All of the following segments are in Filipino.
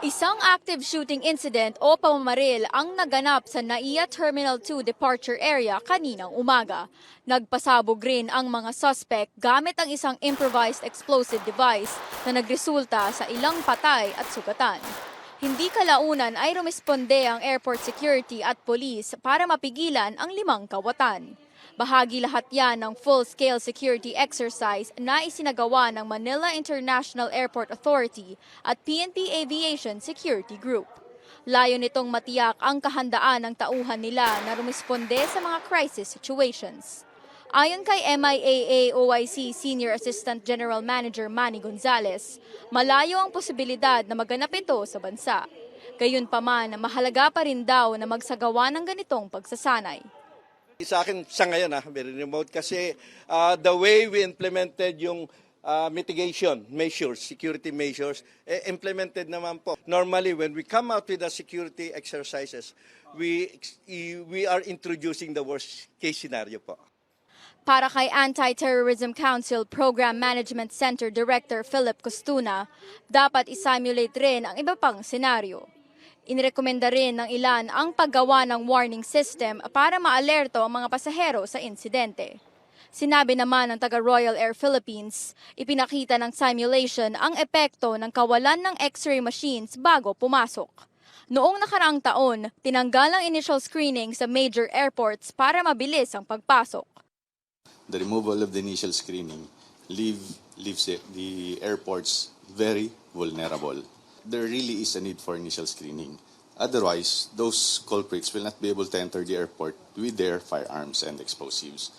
Isang active shooting incident o pamamaril ang naganap sa NAIA Terminal 2 departure area kaninang umaga. Nagpasabog rin ang mga suspect gamit ang isang improvised explosive device na nagresulta sa ilang patay at sugatan. Hindi kalaunan ay rumisponde ang airport security at police para mapigilan ang 5 kawatan. Bahagi lahat yan ng full-scale security exercise na isinagawa ng Manila International Airport Authority at PNP Aviation Security Group. Layo nitong matiyak ang kahandaan ng tauhan nila na rumisponde sa mga crisis situations. Ayon kay MIAA OIC Senior Assistant General Manager Manny Gonzales, malayo ang posibilidad na maganap ito sa bansa. Gayunpaman, mahalaga pa rin daw na magsagawa ng ganitong pagsasanay. Sa akin sa ngayon, very remote kasi the way we implemented yung mitigation measures, security measures, implemented naman po. Normally, when we come out with the security exercises, we are introducing the worst case scenario po. Para kay Anti-Terrorism Council Program Management Center Director Philip Costuna, dapat isimulate rin ang iba pang senaryo. Inirekomenda rin ng ilan ang paggawa ng warning system para maalerto ang mga pasahero sa insidente. Sinabi naman ng taga Royal Air Philippines, ipinakita ng simulation ang epekto ng kawalan ng X-ray machines bago pumasok. Noong nakaraang taon, tinanggal ang initial screening sa major airports para mabilis ang pagpasok. The removal of the initial screening leaves the airports very vulnerable. There really is a need for initial screening. Otherwise, those culprits will not be able to enter the airport with their firearms and explosives.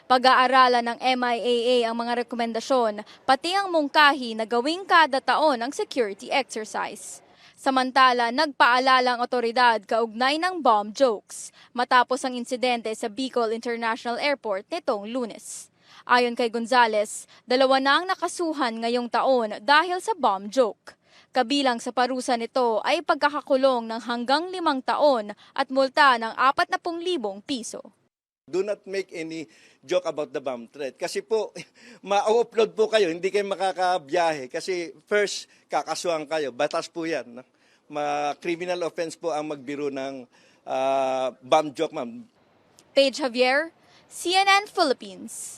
Pag-aaralan ng MIAA ang mga rekomendasyon, pati ang mungkahi na gawing kada taon ang security exercise. Samantala, nagpaalala ang otoridad kaugnay ng bomb jokes matapos ang insidente sa Bicol International Airport nitong Lunes. Ayon kay Gonzales, 2 na ang nakasuhan ngayong taon dahil sa bomb joke. Kabilang sa parusa nito ay pagkakakulong ng hanggang 5 taon at multa ng 40,000 piso. Do not make any joke about the bomb threat. Kasi po, ma-upload po kayo, hindi kayo makakabiyahe. Kasi first, kakasuhan kayo. Batas po yan. Criminal offense po ang magbiro ng bomb joke, ma'am. Paige Javier, CNN Philippines.